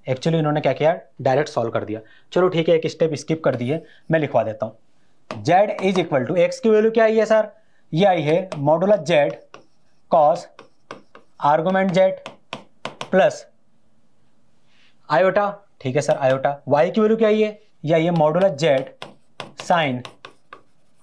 एक्चुअली इन्होंने क्या किया, डायरेक्ट सॉल्व कर दिया। चलो ठीक है एक स्टेप स्किप कर दिए, मैं लिखवा देता हूं। z is equal to x की वैल्यू क्या आई है सर? ये आई है modulus z cos argument z plus iota. ठीक है सर आयोटा। y की वैल्यू क्या आई है? ये आई है modulus z sine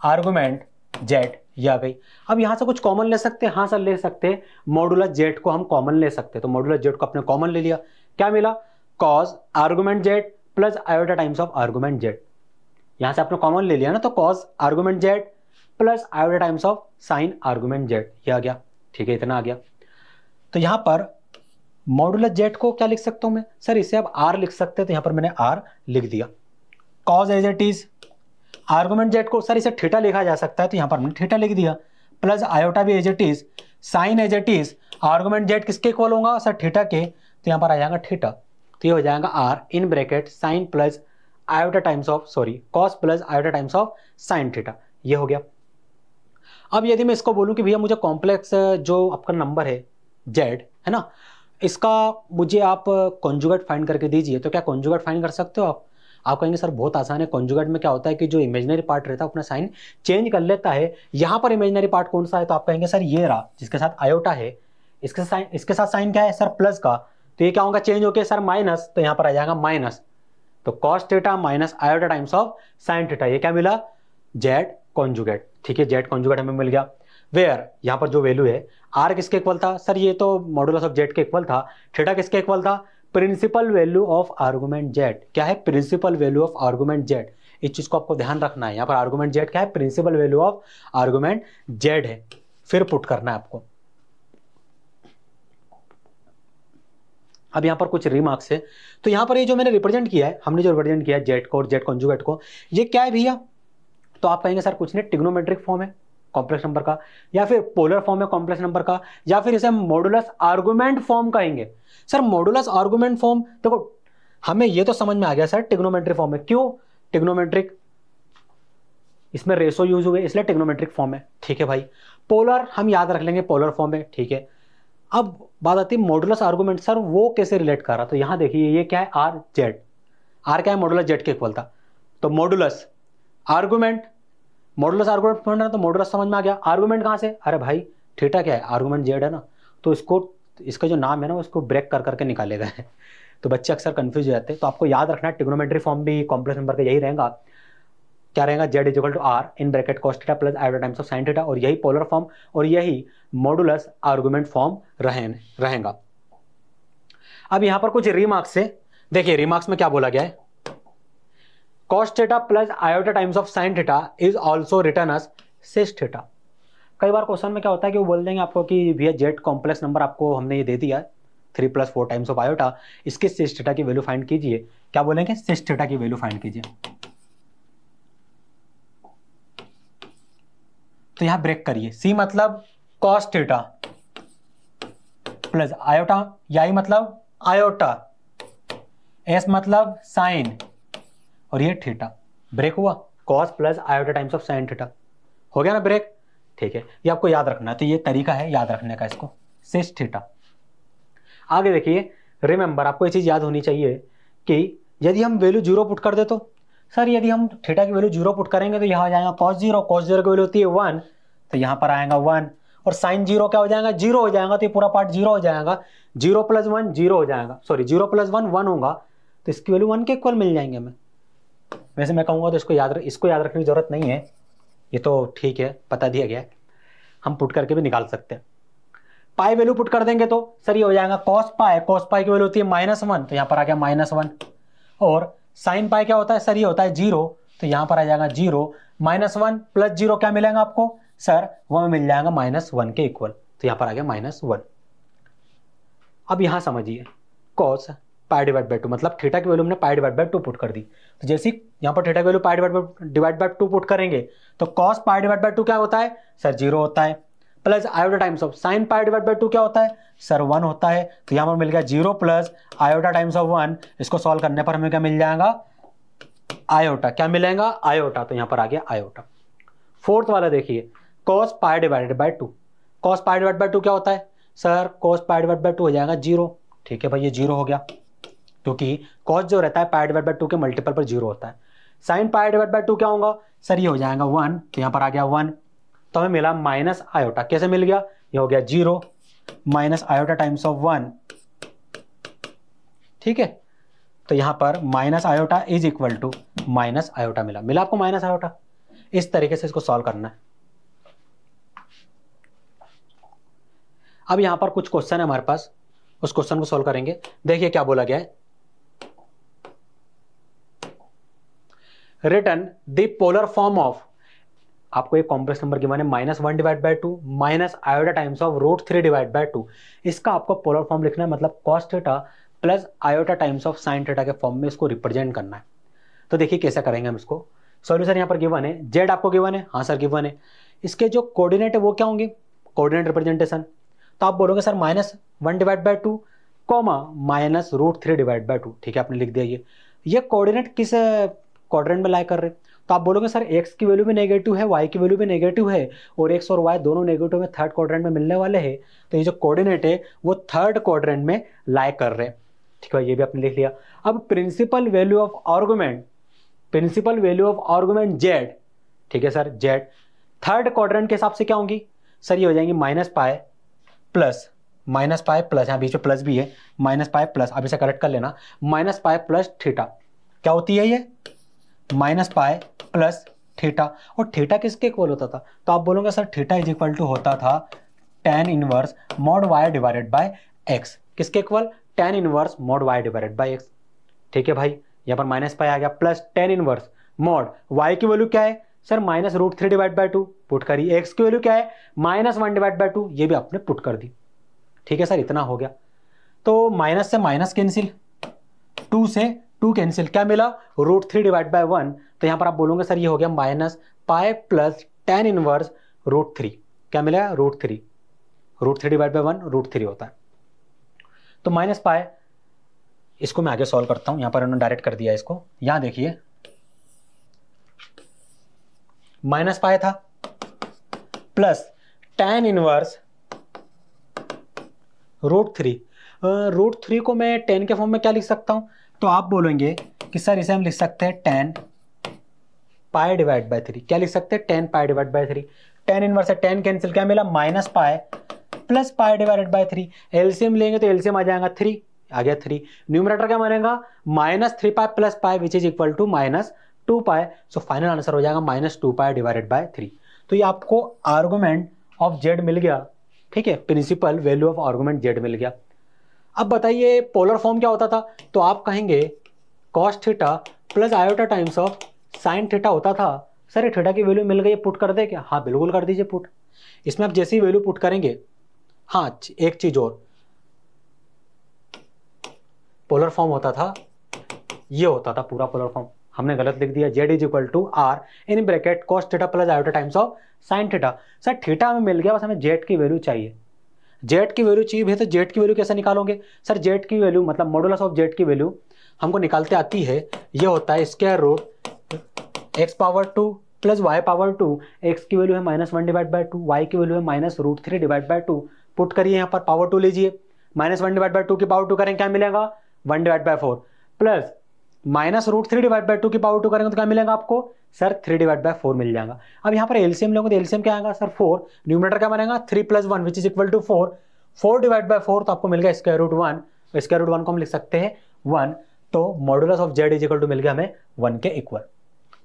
argument z. ये आ गई। अब यहां से कुछ कॉमन ले सकते हैं? हाँ सर ले सकते हैं, मॉडुलस जेड को हम कॉमन ले सकते हैं। तो मॉडुलस जेड को अपने कॉमन ले लिया, क्या मिला? Cos argument z plus iota times of argument Z. यहां से आपने कॉमन ले लिया ना, तो cos argument z plus iota times of sine argument z. ये आ गया। ठीक है इतना आ गया। तो यहां पर मॉडुलस जेड को क्या लिख सकता हूं मैं? सर इसे आप आर लिख सकते हैं, तो यहां पर मैंने आर लिख दिया। Cos as it is argument z को सर इसे थीटा लिखा जा सकता है, तो यहां पर मैंने थीटा लिख दिया। प्लस आयोटा भी as it is, sine as it is, argument z किसके इक्वल होगा सर? थीटा के। तो यहां पर आ जाएगा थीटा। तो ये हो जाएगा r in bracket sine plus iota times of sorry cos plus iota times of sine theta. ये हो गया। अब यदि मैं इसको बोलूं कि भैया मुझे कॉम्प्लेक्स जो आपका नंबर है जेड है ना, इसका मुझे आप कॉन्जुगेट फाइंड करके दीजिए, तो क्या कॉन्जुगेट फाइंड कर सकते हो आप? आप कहेंगे सर बहुत आसान है। कॉन्जुगेट में क्या होता है कि जो इमेजिनरी पार्ट रहता है अपना साइन चेंज कर लेता है। यहाँ पर इमेजिनरी पार्ट कौन सा है? तो आप कहेंगे सर ये रहा जिसके साथ आयोटा है, इसके साथ साइन क्या है सर? प्लस का। तो तो ये क्या होगा, चेंज होके सर माइनस, तो यहाँ पर आ जाएगा माइनस, तो cos theta minus iota times of sine theta, ये क्या मिला, जेड कॉन्जुगेट। ठीक है, जेड कॉन्जुगेट हमें मिल गया। वेयर यहाँ पर जो वैल्यू है, आर किसके इक्वल था सर, ये तो मॉडुलस ऑफ जेड के इक्वल था, थीटा किसके इक्वल था, principal value of argument z. क्या है, principal value of argument z, इस चीज को आपको ध्यान रखना है। यहाँ पर आर्गुमेंट जेड क्या है, principal value of argument z है, फिर पुट करना है आपको। अब यहाँ पर कुछ रिमार्क्स है, तो यहाँ पर ये जो मैंने रिप्रेजेंट किया है, हमने जो रिप्रेजेंट किया है जेड को और जेड कॉन्जुगेट को, ये क्या है भैया, तो आप कहेंगे सर कुछ नहीं, ट्रिग्नोमेट्रिक फॉर्म है कॉम्प्लेक्स नंबर का, या फिर पोलर फॉर्म है कॉम्प्लेक्स नंबर का, या फिर इसे मॉडुलस आर्गुमेंट फॉर्म कहेंगे। सर मॉडुलस आर्गुमेंट फॉर्म, देखो हमें ये तो समझ में आ गया सर ट्रिग्नोमेट्रिक फॉर्म है, क्यों ट्रिग्नोमेट्रिक, इसमें रेशो यूज हुए इसलिए ट्रिग्नोमेट्रिक फॉर्म है। ठीक है भाई, पोलर हम याद रख लेंगे, पोलर फॉर्म है। ठीक है, अब बात आती है मॉडुलस आर्गुमेंट, सर वो कैसे रिलेट कर रहा, तो यहां देखिए ये क्या है, आर जेड, आर क्या है, मॉडुलस जेड के इक्वल था, तो मॉडुलस आर्गुमेंट, मॉडुलस आर्गुमेंट पढ़ना तो मॉडुलस समझ में आ गया, आर्गुमेंट कहां से, अरे भाई थीटा क्या है, आर्गुमेंट जेड है ना, तो इसको, इसका जो नाम है ना उसको ब्रेक कर करके निकाले गए तो बच्चे अक्सर कंफ्यूज हो जाते हैं। तो आपको याद रखना है ट्रिग्नोमेट्री फॉर्म भी कॉम्प्लेक्स नंबर का यही रहेगा, क्या रहेगा, z is equal to r in bracket cos theta plus iota times of sine theta, और यही पोलर फॉर्म और यही मॉडुलस आर्गुमेंट फॉर्म रहेगा। अब यहां पर कुछ रिमार्क्स है, देखिए रिमार्क्स में क्या बोला गया है, cos theta plus iota times of sine theta is also written as cis theta. कई बार क्वेश्चन में क्या होता है कि वो बोल देंगे आपको कि भैया जेड कॉम्प्लेक्स नंबर आपको हमने ये दे दिया है 3 + 4 टाइम्स ऑफ आयोटा, इसके सेस थीटा की वैल्यू फाइंड कीजिए। क्या बोलेंगे, सेस थीटा की वैल्यू फाइंड कीजिए। तो यहां ब्रेक करिए, सी मतलब cos थीटा प्लस आयोटा, याई मतलब आयोटा, एस मतलब साइन, और ये थीटा, ब्रेक हुआ, cos plus iota times of sine theta, हो गया ना ब्रेक। ठीक है, ये आपको याद रखना है, तो ये तरीका है याद रखने का इसको, सेस थीटा। आगे देखिए, रिमेंबर आपको ये चीज याद होनी चाहिए कि यदि हम वैल्यू 0 पुट कर दे तो सर, यदि हम थीटा की वैल्यू 0 पुट करेंगे तो यहाँ आ जाएगा cos 0, cos 0 की वैल्यू होती है 1, तो यहाँ पर आएगा 1, और साइन 0 क्या हो जाएगा, 0 हो जाएगा, तो ये पूरा पार्ट 0 हो जाएगा, 0 + 1 0 हो जाएगा, सॉरी 0 + 1 1 होगा, तो इसकी वैल्यू 1 के इक्वल मिल जाएंगे हमें। वैसे मैं कहूँगा तो इसको याद रखने की जरूरत नहीं है, ये तो ठीक है बता दिया गया है, हम पुट करके भी निकाल सकते हैं। पाई वैल्यू पुट कर देंगे तो सर ये हो जाएगा cos पाई की वैल्यू होती है -1, तो यहाँ पर आ गया -1, और साइन पाई क्या होता है सर, ये होता है 0, तो यहाँ पर आ जाएगा 0, -1 + 0 क्या मिलेगा आपको सर, वो मिल जाएगा -1 के इक्वल, तो यहाँ पर आ गया -1। अब यहाँ समझिए, cos π/2 मतलब थीटा की वैल्यू हमने π/2 पुट कर दी, तो जैसे यहाँ पर थीटा की वैल्यू π/2 पुट करेंगे तो cos π/2 क्या होता है सर, 0 होता है, plus iota times of sine π/2 क्या होता है सर, 1 होता है, तो यहाँ पर मिल गया 0 प्लस आयोटा टाइम्स ऑफ 1, इसको सॉल्व करने पर हमें क्या मिल जाएगा, आयोटा, क्या मिलेगा आयोटा, तो यहाँ पर आ गया आयोटा। फोर्थ वाला देखिए, cos π/2, cos π/2 क्या होता है सर, cos π/2 हो जाएगा 0, ठीक है भाई ये 0 हो गया, क्योंकि cos जो रहता है π/2 के मल्टीपल पर 0 होता है। साइन π/2 क्या होगा सर, ये हो जाएगा 1, तो यहाँ पर आ गया 1, तो हमें मिला माइनस आयोटा, कैसे मिल गया, ये हो गया 0 माइनस आयोटा टाइम्स ऑफ 1, ठीक है, तो यहाँ पर minus iota is equal to minus iota मिला आपको माइनस आयोटा। इस तरीके से इसको सॉल्व करना है। अब यहाँ पर कुछ क्वेश्चन है हमारे पास, उस क्वेश्चन को सॉल्व करेंगे। देखिए क्या बोला गया है, return the polar form of, आपको एक कॉम्प्लेक्स नंबर गिवन है -1/2 माइनस आयोटा टाइम्स ऑफ √3/2, इसका आपको पोलर फॉर्म लिखना है, मतलब cos theta plus iota times of sine theta के फॉर्म में इसको रिप्रेजेंट करना है। तो देखिए कैसे करेंगे हम इसको। सॉल्यूशन यहाँ पर गिवन है, जेड आपको गिवन है, हाँ सर गिवन है, इसके जो कोऑर्डिनेट है वो क्या होंगे, कोऑर्डिनेट रिप्रेजेंटेशन, तो आप बोलोगे सर -1/2 कॉमा -√3/2, ठीक है आपने लिख दिया। ये कोऑर्डिनेट किस क्वाड्रेंट में लाई कर रहे, तो आप बोलोगे सर x की वैल्यू भी नेगेटिव है, y की वैल्यू भी नेगेटिव है, और x और y दोनों नेगेटिव में थर्ड क्वाड्रेंट में मिलने वाले हैं, तो ये जो कोऑर्डिनेट है वो थर्ड क्वाड्रेंट में लाई कर रहे हैं, ठीक है ये भी आपने लिख लिया। अब principal value of argument, principal value of argument z, ठीक है सर z थर्ड क्वाड्रेंट के हिसाब से क्या होंगी सर, ये हो जाएंगी -π प्लस माइनस पाई प्लस, यहाँ बीच में प्लस भी है, माइनस पाई प्लस, अब इसे करेक्ट कर लेना, माइनस पाई प्लस थीटा। क्या होती है ये? Minus pi plus theta. और थीटा किसके इक्वल होता था? तो आप बोलोगे sir theta is equal to होता था tan inverse mod y divided by x। किसके equal? tan inverse mod y divided by x। ठीक है भाई, यहाँ पर माइनस पाई आ गया plus tan inverse mod y की वैल्यू क्या है सर? -√3 डिवाइड बाय 2 पुट करी। x की वैल्यू क्या है? -1 डिवाइड बाय 2, ये भी आपने पुट कर दी। ठीक है सर, इतना हो गया। तो माइनस से माइनस कैंसिल, 2 से 2 कैंसिल, क्या मिला? √3 डिवाइड बाय 1। तो यहाँ पर आप बोलोगे सर ये हो गया minus pi plus tan inverse √3। क्या मिला? √3। √3 डिवाइड बाय 1 √3 होता है। तो माइनस पाई, इसको मैं आगे सॉल्व करता हूं। यहां पर उन्होंने डायरेक्ट कर दिया इसको। यहां देखिए माइनस पाई था प्लस tan इनवर्स √3। √3 को मैं 10 के फॉर्म में क्या लिख सकता हूं? तो आप बोलेंगे कि सर इसे हम लिख सकते हैं tan पाई डिवाइड बाय 3। क्या लिख सकते हैं? tan pi divide by 3। tan inverse से tan कैंसिल, क्या मिला? Minus pi plus pi divided by 3। LCM लेंगे तो एलसीएम आ जाएगा 3, आ गया 3। न्यूमरेटर क्या बनेगा? -3 pi plus pi which is equal to -2 pi. So final answer हो जाएगा -2 पाई डिवाइडेड बाय 3। तो ये आपको आर्गुमेंट ऑफ जेड मिल गया। ठीक है, principal value of argument Z मिल गया। अब बताइए पोलर फॉर्म क्या होता था? तो आप कहेंगे cos theta plus iota times of sine theta होता था। सर ये थीटा की वैल्यू मिल गई, पुट कर दे क्या? हाँ बिल्कुल कर दीजिए पुट। इसमें आप जैसे ही वैल्यू पुट करेंगे, हाँ एक चीज और, पोलर फॉर्म होता था, ये होता था पूरा पोलर फॉर्म, हमने गलत लिख दिया। Z is equal to r in bracket cos theta plus iota times of sine theta. Sir theta हमें मिल गया, बस हमें जेड की वैल्यू चाहिए। जेड की वैल्यू चाहिए भैया, तो जेड की वैल्यू कैसे निकालोगे? सर जेड की वैल्यू मतलब मॉडुलस ऑफ जेड की वैल्यू हमको निकालते आती है, ये होता है स्क्वायर रूट x पावर 2 प्लस y पावर 2। x की वैल्यू है -1 डिवाइड बाय 2, y की वैल्यू है -√3 डिवाइड बाय 2। पुट करिए, यहाँ पर पावर 2 लीजिए, -1 डिवाइड बाय 2 की पावर 2 करेंगे क्या मिलेगा? 1 divide by 4 plus -√3 divide by 2 की पावर 2 करेंगे तो क्या मिलेगा आपको? सर 3 डिवाइड बाय 4 मिल जाएगा। अब यहाँ पर एलसीएम लोगे तो एलसीएम क्या आएगा सर? 4। न्यूमरेटर क्या बनेगा? 3 + 1 which is equal to 4। 4 divide by 4 तो आपको मिल गया स्क्वायर रूट 1। स्क्वायर रूट 1 को हम लिख सकते हैं 1। तो modulus of Z is equal to मिल गया हमें 1 के इक्वल।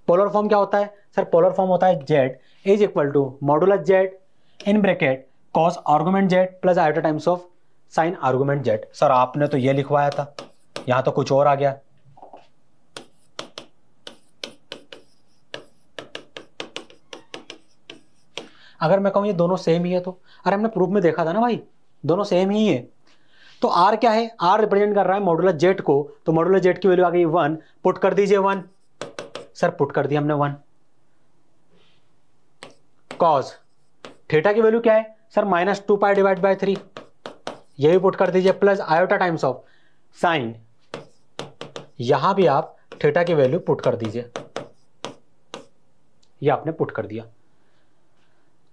पोलर फॉर्म क्या होता है सर? पोलर फॉर्म होता है z is equal to modulus z in bracket cos argument z plus iota times of sine argument z. Sir आपने तो ये लिखवाया था, यहां तो कुछ और आ गया। अगर मैं कहूं ये दोनों सेम ही है तो, अरे हमने प्रूफ में देखा था ना भाई, दोनों सेम ही है। तो आर क्या है? आर रिप्रेजेंट कर रहा है मॉडुलस जेड को, तो मॉडुलस जेड की वैल्यू आ गई 1। पुट कर दीजिए 1। सर पुट कर दिया हमने 1। कॉस थीटा की वैल्यू क्या है सर? -2 पाई डिवाइड बाय 3, ये भी पुट कर दीजिए, plus iota times of sign, यहां भी आप थीटा की वैल्यू पुट कर दीजिए, ये आपने पुट कर दिया।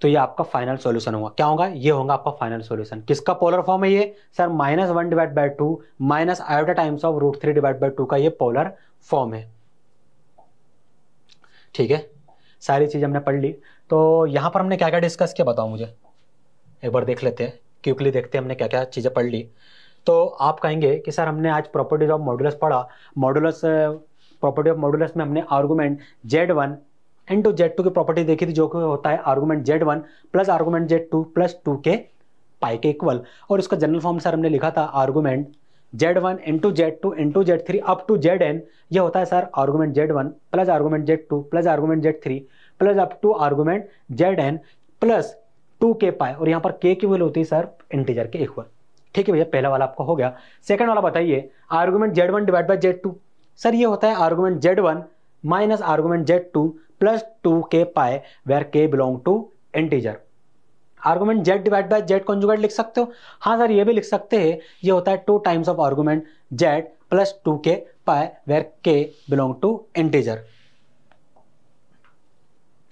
तो ये आपका फाइनल सॉल्यूशन होगा। क्या होगा? ये होगा आपका फाइनल सॉल्यूशन। किसका पोलर फॉर्म है ये sir? -1 divide by 2 minus iota times of √3 divide by 2 का ये पोलर फॉर्म है। ठीक है, सारी चीज हमने पढ़ ली। तो यहां पर हमने क्या क्या डिस्कस किया बताओ मुझे, एक बार देख लेते हैं, क्विकली देखते हैं हमने क्या क्या चीजें पढ़ ली। तो आप कहेंगे कि सर हमने आज प्रॉपर्टीज ऑफ मॉडुलस पढ़ा। मॉडुलस, प्रॉपर्टी ऑफ मॉडुलस में हमने आर्गुमेंट Z1 इंटू Z2 की प्रॉपर्टी देखी थी, जो कि होता है argument Z1 plus argument Z2 plus 2 के पाई के इक्वल। और इसका जनरल फॉर्म सर हमने लिखा था argument Z1 into Z2 into Z3 up to Zn। ये होता है sir argument Z1 plus argument Z2 plus argument Z3 plus up to argument Zn plus 2 के पाई। और यहाँ पर k की वैल्यू होती है सर इंटीजर के इक्वल। ठीक है भैया, पहला वाला आपका हो गया। सेकंड वाला बताइए, argument Z1 divide by Z2। Sir ये होता है argument Z1 minus argument Z2 plus 2 के pi where k belong to integer. Argument Z divide by Z conjugate लिख सकते हो? हाँ सर ये भी लिख सकते हैं। ये होता है 2 times of argument Z plus 2 के pi where k belong to integer.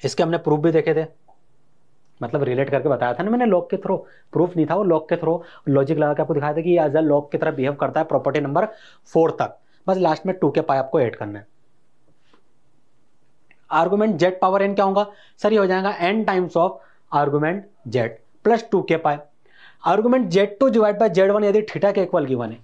इसके हमने प्रूफ भी देखे थे, मतलब रिलेट करके बताया था ना मैंने लॉग के थ्रू। प्रूफ नहीं था वो, लॉग के थ्रू लॉजिक लगा के आपको दिखाया था कि एज अ लॉग की तरह बिहेव करता है प्रॉपर्टी नंबर 4 तक। बस लास्ट में 2 के पाई आपको ऐड करना है। आर्गुमेंट Z पावर n क्या होगा सर? ये हो जाएगा n times of argument Z plus 2 के पाई। Argument Z2 divide by Z1 यदि थीटा के इक्वल गिवन है,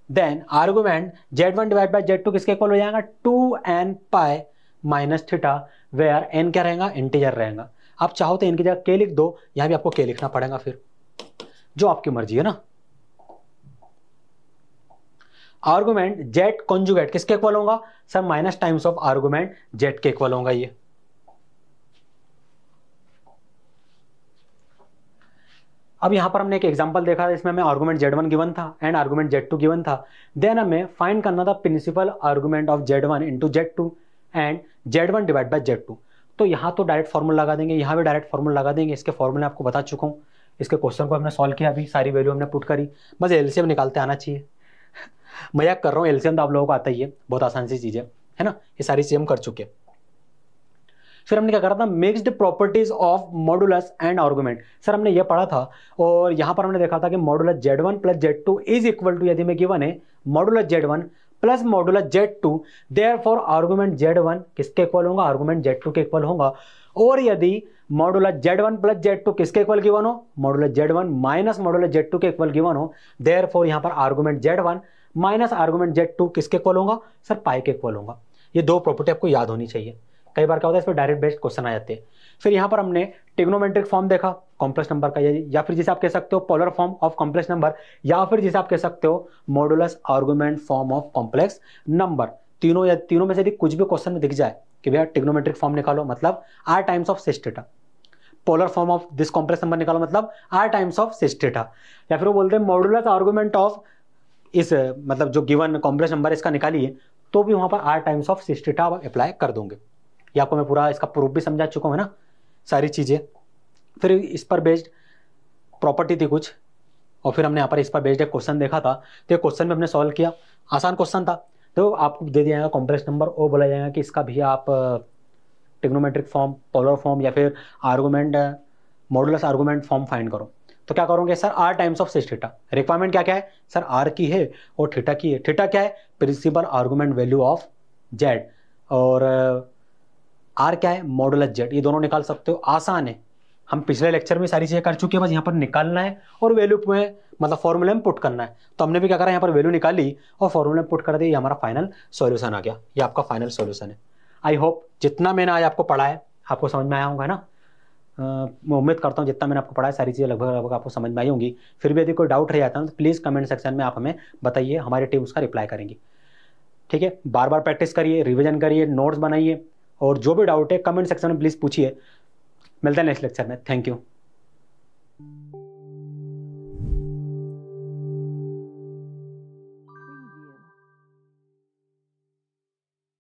then argument Z1 divide by Z2 किसके इक्वल हो जाएगा, 2n pi minus theta, where n क्या रहेगा, इंटीजर रहेगा। आप चाहो तो इनकी जगह k लिख दो, यहां भी आपको k लिखना पड़ेगा, फिर जो आपकी मर्जी है ना। आर्गुमेंट Z कॉन्जुगेट किसके इक्वल होगा sir, minus times of argument Z के इक्वल होगा ये। अब यहां पर हमने एक एग्जांपल देखा था, इसमें हमें आर्गुमेंट Z1 गिवन था एंड आर्गुमेंट Z2 गिवन था। देन हमें फाइंड करना था principal argument of Z1 into Z2 and Z1 divide by Z2। तो यहां तो डायरेक्ट फॉर्मूला लगा देंगे, यहां भी डायरेक्ट फॉर्मूला लगा देंगे। इसके फॉर्मूले आपको बता चुका हूं, इसके क्वेश्चन को हमने सॉल्व किया, अभी सारी वैल्यू हमने पुट करी, बस एलसीएम निकालते आना चाहिए। मजाक कर रहा हूँ, एलसीएम तो आप लोगों को आता ही है, बहुत आसान सी चीज है ना, ये सारी चीज हम कर चुके। फिर हमने क्या करा था, mixed properties of modulus and argument. Sir हमने ये पढ़ा था और यहां पर हमने देखा था कि modulus Z1 plus Z2 is equal to, यदि में गिवन है modulus Z1 plus modulus Z2, therefore argument Z1 किसके इक्वल होगा, आर्गुमेंट Z2 के इक्वल होगा। और यदि मॉडुलस Z1 प्लस Z2 किसके इक्वल गिवन हो, modulus Z1 minus modulus Z2 के इक्वल गिवन हो, देयरफॉर यहां पर argument Z1 minus argument Z2 किसके इक्वल होगा सर, पाई के इक्वल होगा। ये दो प्रॉपर्टी आपको याद होनी चाहिए, कई बार क्या होता है इस पर डायरेक्ट बेस्ड क्वेश्चन आ जाते हैं। फिर यहां पर हमने ट्रिग्नोमेट्रिक फॉर्म देखा कॉम्प्लेक्स नंबर का, या फिर जिसे आप कह सकते हो polar form of complex number, या फिर जिसे आप कह सकते हो modulus argument form of complex number. तीनों या तीनों में से यदि कुछ भी क्वेश्चन में दिख जाए कि भैया ट्रिग्नोमेट्रिक फॉर्म निकालो, मतलब r times of six theta, polar form of this complex number निकालो, मतलब r times of six theta, या फिर वो बोलते हैं मॉडुलस आर्गुमेंट ऑफ इस मतलब जो गिवन कॉम्प्लेक्स नंबर इसका निकालिए, तो भी वहां पर r times of six theta apply कर दूंगे। ये आपको मैं पूरा इसका प्रूफ भी समझा चुका हूं, है ना, सारी चीजें। फिर इस पर बेस्ड प्रॉपर्टी थी कुछ, और फिर हमने यहाँ पर इस पर बेस्ड एक क्वेश्चन देखा था, तो क्वेश्चन में हमने सॉल्व किया, आसान क्वेश्चन था। तो आपको दे दिया जाएगा कॉम्प्लेक्स नंबर और बोला जाएगा कि इसका भी आप ट्रिग्नोमेट्रिक फॉर्म, पोलर फॉर्म या फिर argument modulus argument form find करो। तो क्या करोगे sir, r times of six theta. Requirement क्या क्या है सर, r की है और थीटा की है। थीटा क्या है, principal argument value of z, और r क्या है, मॉडुलस z। ये दोनों निकाल सकते हो, आसान है, हम पिछले लेक्चर में सारी चीजें कर चुके हैं, बस यहाँ पर निकालना है और वैल्यू में मतलब फॉर्मूले में पुट करना है। तो हमने भी क्या करा, यहाँ पर वैल्यू निकाली और फॉर्मूले में पुट कर दी, ये हमारा फाइनल सॉल्यूशन आ गया। ये आपका फाइनल सॉल्यूशन है। आई होप जितना मैंने आज आपको पढ़ा है आपको समझ में आया होगा, है ना। मैं उम्मीद करता हूँ जितना मैंने आपको पढ़ा है सारी चीज़ें लगभग आपको समझ में आई होंगी। फिर भी यदि कोई डाउट रह जाता है तो प्लीज़ कमेंट सेक्शन में आप हमें बताइए, हमारी टीम उसका रिप्लाई करेंगी। ठीक है, बार बार प्रैक्टिस करिए, रिवीजन करिए, नोट्स बनाइए, और जो भी डाउट है कमेंट सेक्शन में प्लीज़ पूछिए। मिलते हैं नेक्स्ट लेक्चर में। Thank you.